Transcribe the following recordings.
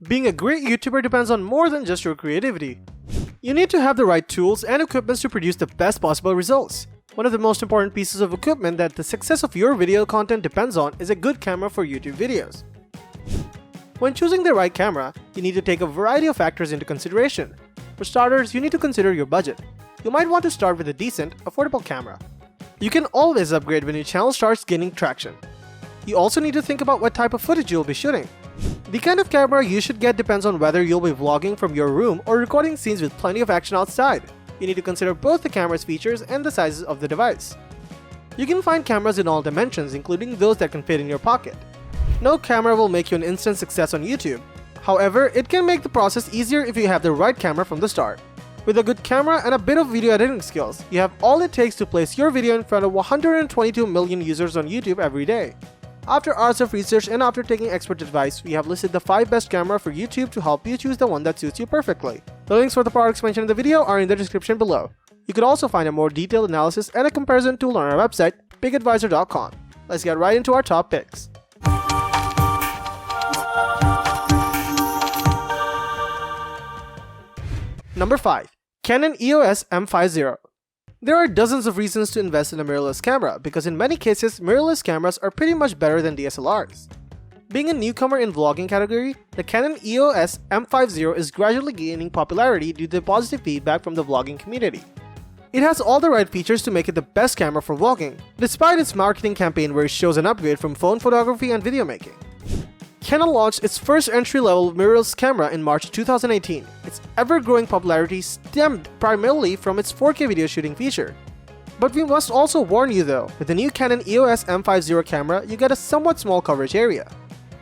Being a great YouTuber depends on more than just your creativity. You need to have the right tools and equipment to produce the best possible results. One of the most important pieces of equipment that the success of your video content depends on is a good camera for YouTube videos. When choosing the right camera, you need to take a variety of factors into consideration. For starters, you need to consider your budget. You might want to start with a decent, affordable camera. You can always upgrade when your channel starts gaining traction. You also need to think about what type of footage you'll be shooting. The kind of camera you should get depends on whether you'll be vlogging from your room or recording scenes with plenty of action outside. You need to consider both the camera's features and the sizes of the device. You can find cameras in all dimensions, including those that can fit in your pocket. No camera will make you an instant success on YouTube. However, it can make the process easier if you have the right camera from the start. With a good camera and a bit of video editing skills, you have all it takes to place your video in front of 122 million users on YouTube every day. After hours of research and after taking expert advice, we have listed the 5 best cameras for YouTube to help you choose the one that suits you perfectly. The links for the products mentioned in the video are in the description below. You could also find a more detailed analysis and a comparison tool on our website, pickadvisor.com. Let's get right into our top picks. Number 5. Canon EOS M50. There are dozens of reasons to invest in a mirrorless camera because in many cases, mirrorless cameras are pretty much better than DSLRs. Being a newcomer in vlogging category, the Canon EOS M50 is gradually gaining popularity due to the positive feedback from the vlogging community. It has all the right features to make it the best camera for vlogging, despite its marketing campaign where it shows an upgrade from phone photography and video making. Canon launched its first entry-level mirrorless camera in March 2018. Its ever-growing popularity stemmed primarily from its 4K video shooting feature. But we must also warn you though, with the new Canon EOS M50 camera, you get a somewhat small coverage area.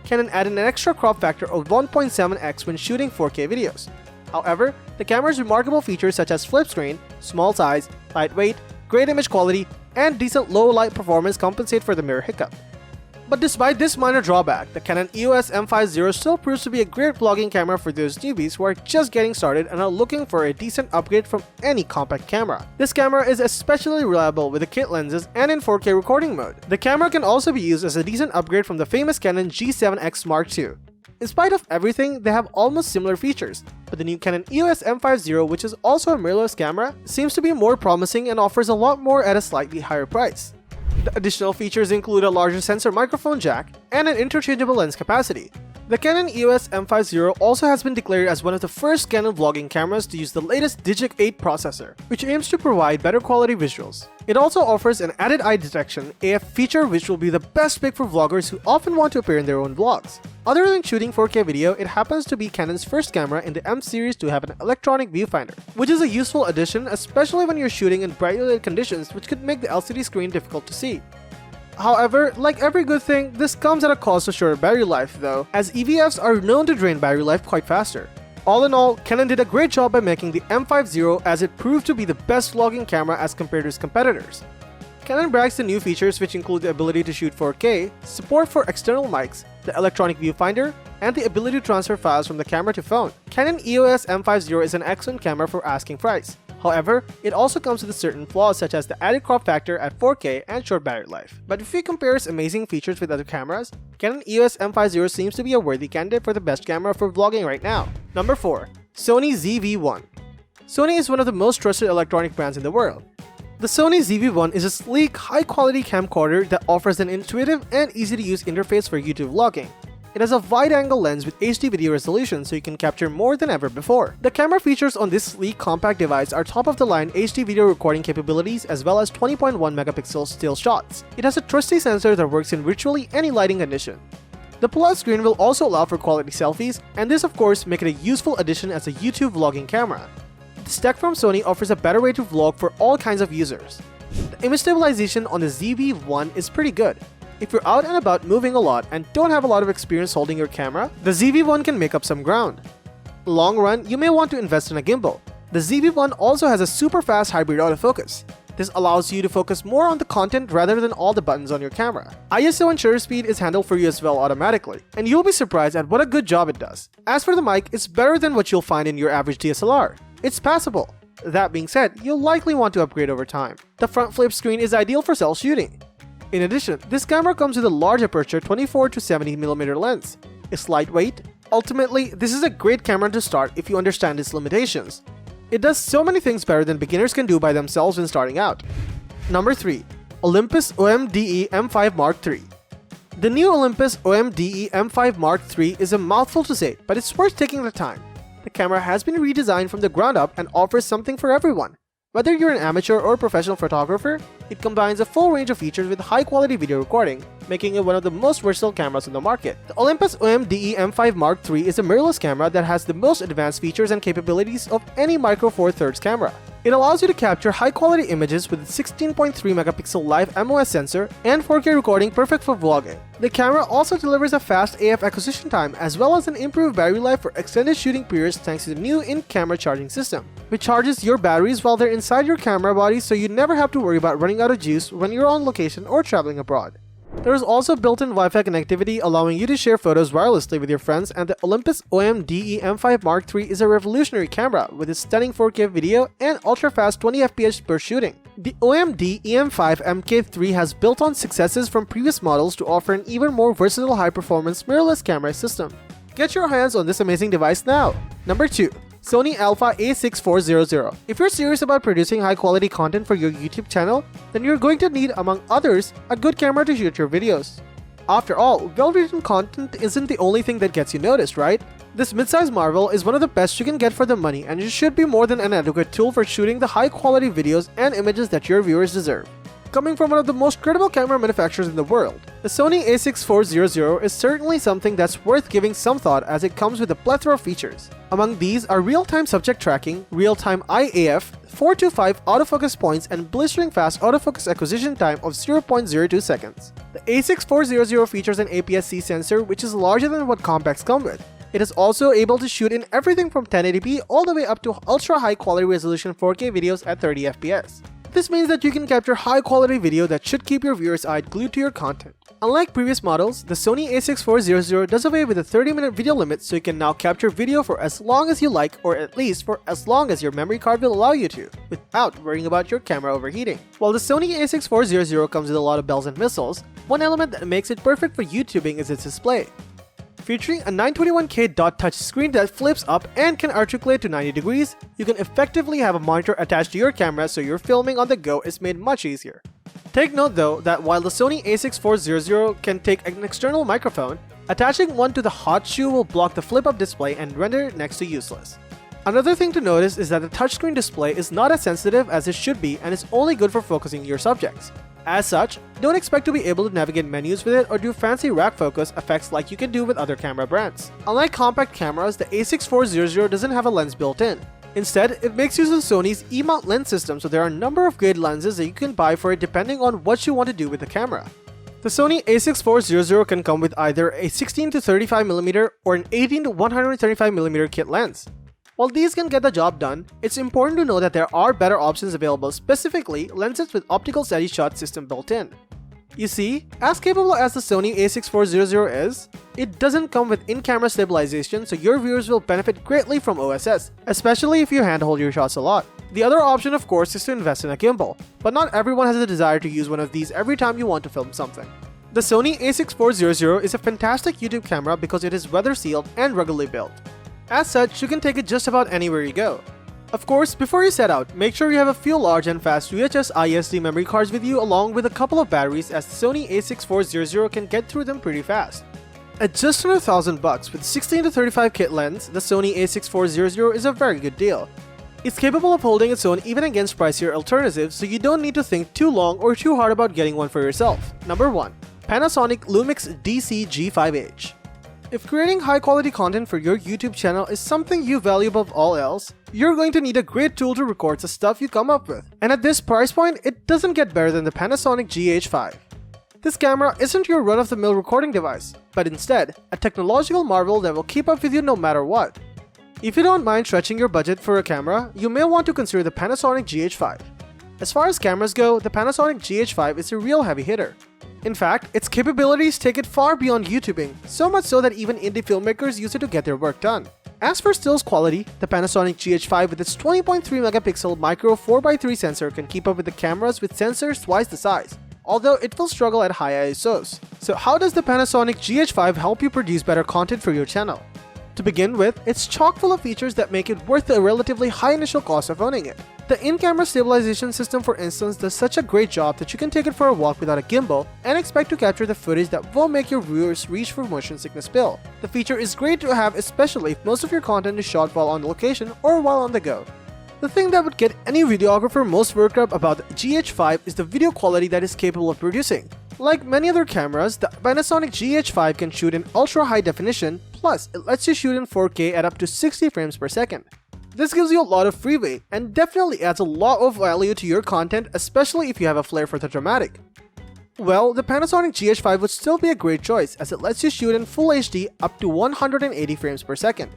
Canon added an extra crop factor of 1.7x when shooting 4K videos. However, the camera's remarkable features such as flip screen, small size, lightweight, great image quality, and decent low light performance compensate for the mirror hiccup. But despite this minor drawback, the Canon EOS M50 still proves to be a great vlogging camera for those newbies who are just getting started and are looking for a decent upgrade from any compact camera. This camera is especially reliable with the kit lenses and in 4K recording mode. The camera can also be used as a decent upgrade from the famous Canon G7X Mark II. In spite of everything, they have almost similar features, but the new Canon EOS M50, which is also a mirrorless camera, seems to be more promising and offers a lot more at a slightly higher price. The additional features include a larger sensor microphone jack and an interchangeable lens capacity. The Canon EOS M50 also has been declared as one of the first Canon vlogging cameras to use the latest Digic 8 processor, which aims to provide better quality visuals. It also offers an added eye detection AF feature which will be the best pick for vloggers who often want to appear in their own vlogs. Other than shooting 4K video, it happens to be Canon's first camera in the M series to have an electronic viewfinder, which is a useful addition especially when you're shooting in brightly lit conditions which could make the LCD screen difficult to see. However, like every good thing, this comes at a cost of shorter battery life though, as EVFs are known to drain battery life quite faster. All in all, Canon did a great job by making the M50 as it proved to be the best vlogging camera as compared to its competitors. Canon brags the new features which include the ability to shoot 4K, support for external mics, the electronic viewfinder, and the ability to transfer files from the camera to phone. Canon EOS M50 is an excellent camera for asking price. However, it also comes with certain flaws such as the added crop factor at 4K and short battery life. But if we compare its amazing features with other cameras, Canon EOS M50 seems to be a worthy candidate for the best camera for vlogging right now. Number 4. Sony ZV-1. Sony is one of the most trusted electronic brands in the world. The Sony ZV-1 is a sleek, high-quality camcorder that offers an intuitive and easy-to-use interface for YouTube vlogging. It has a wide-angle lens with HD video resolution so you can capture more than ever before. The camera features on this sleek compact device are top-of-the-line HD video recording capabilities as well as 20.1 megapixel still shots. It has a trusty sensor that works in virtually any lighting condition. The pull-out screen will also allow for quality selfies, and this of course make it a useful addition as a YouTube vlogging camera. This tech from Sony offers a better way to vlog for all kinds of users. The image stabilization on the ZV-1 is pretty good. If you're out and about moving a lot and don't have a lot of experience holding your camera, the ZV-1 can make up some ground. Long run, you may want to invest in a gimbal. The ZV-1 also has a super fast hybrid autofocus. This allows you to focus more on the content rather than all the buttons on your camera. ISO and shutter speed is handled for you as well automatically, and you'll be surprised at what a good job it does. As for the mic, it's better than what you'll find in your average DSLR. It's passable. That being said, you'll likely want to upgrade over time. The front flip screen is ideal for self shooting. In addition, this camera comes with a large aperture 24-70mm lens. It's lightweight, ultimately, this is a great camera to start if you understand its limitations. It does so many things better than beginners can do by themselves when starting out. Number 3. Olympus OMDE M5 Mark III. The new Olympus OMDE M5 Mark III is a mouthful to say, but it's worth taking the time. The camera has been redesigned from the ground up and offers something for everyone. Whether you're an amateur or professional photographer, it combines a full range of features with high-quality video recording, making it one of the most versatile cameras on the market. The Olympus OMDE M5 Mark III is a mirrorless camera that has the most advanced features and capabilities of any Micro Four Thirds camera. It allows you to capture high-quality images with a 16.3 megapixel live MOS sensor and 4K recording perfect for vlogging. The camera also delivers a fast AF acquisition time as well as an improved battery life for extended shooting periods thanks to the new in-camera charging system, which charges your batteries while they're inside your camera body so you never have to worry about running out of juice when you're on location or traveling abroad. There is also built-in Wi-Fi connectivity allowing you to share photos wirelessly with your friends, and the Olympus OMDE M5 Mark III is a revolutionary camera with its stunning 4K video and ultra-fast 20 FPS per shooting. The OMDE M5 MK3 has built-on successes from previous models to offer an even more versatile high-performance mirrorless camera system. Get your hands on this amazing device now! Number 2. Sony Alpha A6400. If you're serious about producing high-quality content for your YouTube channel, then you're going to need, among others, a good camera to shoot your videos. After all, well-written content isn't the only thing that gets you noticed, right? This mid-size marvel is one of the best you can get for the money, and it should be more than an adequate tool for shooting the high-quality videos and images that your viewers deserve. Coming from one of the most credible camera manufacturers in the world, the Sony A6400 is certainly something that's worth giving some thought as it comes with a plethora of features. Among these are real-time subject tracking, real-time IAF, 425 autofocus points, and blistering fast autofocus acquisition time of 0.02 seconds. The A6400 features an APS-C sensor which is larger than what compacts come with. It is also able to shoot in everything from 1080p all the way up to ultra-high quality resolution 4K videos at 30 FPS. This means that you can capture high-quality video that should keep your viewers' eye glued to your content. Unlike previous models, the Sony A6400 does away with a 30-minute video limit, so you can now capture video for as long as you like, or at least for as long as your memory card will allow you to, without worrying about your camera overheating. While the Sony A6400 comes with a lot of bells and whistles, one element that makes it perfect for YouTubing is its display. Featuring a 921K dot touch screen that flips up and can articulate to 90 degrees, you can effectively have a monitor attached to your camera so your filming on the go is made much easier. Take note though that while the Sony A6400 can take an external microphone, attaching one to the hot shoe will block the flip-up display and render it next to useless. Another thing to notice is that the touchscreen display is not as sensitive as it should be and is only good for focusing your subjects. As such, don't expect to be able to navigate menus with it or do fancy rack focus effects like you can do with other camera brands. Unlike compact cameras, the A6400 doesn't have a lens built in. Instead, it makes use of Sony's E-mount lens system, so there are a number of great lenses that you can buy for it depending on what you want to do with the camera. The Sony A6400 can come with either a 16 to 35mm or an 18 to 135mm kit lens. While these can get the job done, it's important to know that there are better options available, specifically lenses with optical steady shot system built in. You see, as capable as the Sony A6400 is, it doesn't come with in-camera stabilization, so your viewers will benefit greatly from OSS, especially if you handhold your shots a lot. The other option, of course, is to invest in a gimbal, but not everyone has the desire to use one of these every time you want to film something. The Sony A6400 is a fantastic YouTube camera because it is weather-sealed and ruggedly built. As such, you can take it just about anywhere you go. Of course, before you set out, make sure you have a few large and fast UHS ISD memory cards with you along with a couple of batteries, as the Sony A6400 can get through them pretty fast. At just under $1,000 with 16 to 35 kit lens, the Sony A6400 is a very good deal. It's capable of holding its own even against pricier alternatives, so you don't need to think too long or too hard about getting one for yourself. Number 1. Panasonic Lumix DC-G5H. If creating high-quality content for your YouTube channel is something you value above all else, you're going to need a great tool to record the stuff you come up with. And at this price point, it doesn't get better than the Panasonic GH5. This camera isn't your run-of-the-mill recording device, but instead, a technological marvel that will keep up with you no matter what. If you don't mind stretching your budget for a camera, you may want to consider the Panasonic GH5. As far as cameras go, the Panasonic GH5 is a real heavy hitter. In fact, its capabilities take it far beyond YouTubing, so much so that even indie filmmakers use it to get their work done. As for stills quality, the Panasonic GH5 with its 20.3 megapixel micro 4x3 sensor can keep up with the cameras with sensors twice the size, although it will struggle at high ISOs. So how does the Panasonic GH5 help you produce better content for your channel? To begin with, it's chock full of features that make it worth the relatively high initial cost of owning it. The in-camera stabilization system, for instance, does such a great job that you can take it for a walk without a gimbal and expect to capture the footage that won't make your viewers reach for motion sickness pill. The feature is great to have, especially if most of your content is shot while on location or while on the go. The thing that would get any videographer most worked up about the GH5 is the video quality that it's capable of producing. Like many other cameras, the Panasonic GH5 can shoot in ultra high definition, plus it lets you shoot in 4K at up to 60 frames per second. This gives you a lot of freeway and definitely adds a lot of value to your content, especially if you have a flair for the dramatic. Well, the Panasonic GH5 would still be a great choice as it lets you shoot in Full HD up to 180 frames per second.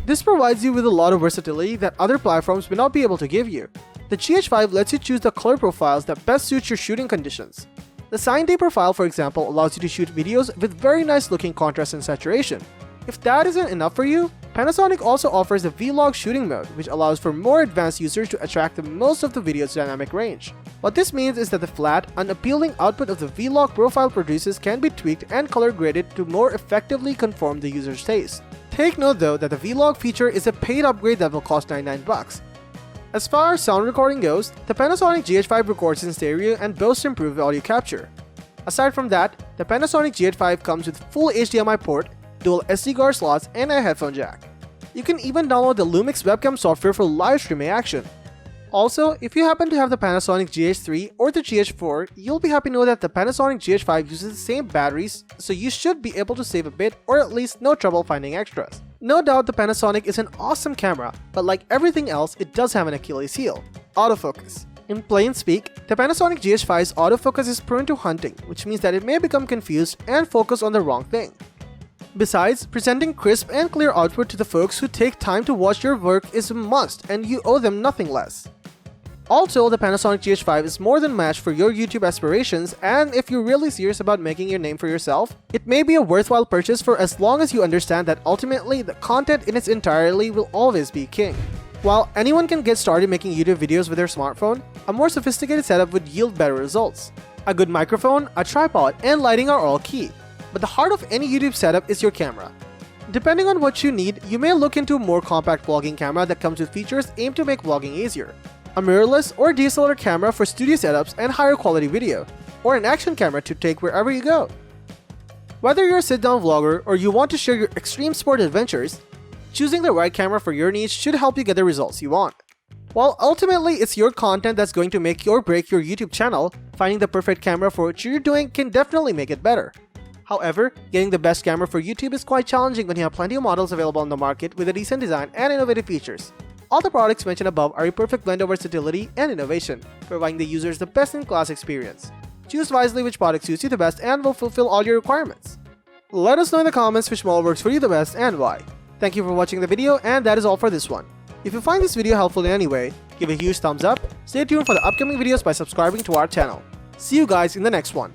This provides you with a lot of versatility that other platforms may not be able to give you. The GH5 lets you choose the color profiles that best suit your shooting conditions. The Sign Day profile, for example, allows you to shoot videos with very nice looking contrast and saturation. If that isn't enough for you, Panasonic also offers the Vlog shooting mode, which allows for more advanced users to attract the most of the video's dynamic range. What this means is that the flat, unappealing output of the Vlog profile produces can be tweaked and color graded to more effectively conform the user's taste. Take note though that the Vlog feature is a paid upgrade that will cost $99. As far as sound recording goes, the Panasonic GH5 records in stereo and boasts improved audio capture. Aside from that, the Panasonic GH5 comes with full HDMI port, dual SD card slots, and a headphone jack. You can even download the Lumix webcam software for live streaming action. Also, if you happen to have the Panasonic GH3 or the GH4, you'll be happy to know that the Panasonic GH5 uses the same batteries, so you should be able to save a bit or at least no trouble finding extras. No doubt the Panasonic is an awesome camera, but like everything else, it does have an Achilles heel: autofocus. In plain speak, the Panasonic GH5's autofocus is prone to hunting, which means that it may become confused and focus on the wrong thing. Besides, presenting crisp and clear output to the folks who take time to watch your work is a must, and you owe them nothing less. Also, the Panasonic GH5 is more than matched for your YouTube aspirations, and if you're really serious about making your name for yourself, it may be a worthwhile purchase for as long as you understand that ultimately the content in its entirety will always be king. While anyone can get started making YouTube videos with their smartphone, a more sophisticated setup would yield better results. A good microphone, a tripod, and lighting are all key, but the heart of any YouTube setup is your camera. Depending on what you need, you may look into a more compact vlogging camera that comes with features aimed to make vlogging easier, a mirrorless or DSLR camera for studio setups and higher quality video, or an action camera to take wherever you go. Whether you're a sit-down vlogger or you want to share your extreme sport adventures, choosing the right camera for your niche should help you get the results you want. While ultimately it's your content that's going to make or break your YouTube channel, finding the perfect camera for what you're doing can definitely make it better. However, getting the best camera for YouTube is quite challenging when you have plenty of models available on the market with a decent design and innovative features. All the products mentioned above are a perfect blend of versatility and innovation, providing the users the best-in-class experience. Choose wisely which product suits you the best and will fulfill all your requirements. Let us know in the comments which model works for you the best and why. Thank you for watching the video, and that is all for this one. If you find this video helpful in any way, give a huge thumbs up, stay tuned for the upcoming videos by subscribing to our channel. See you guys in the next one.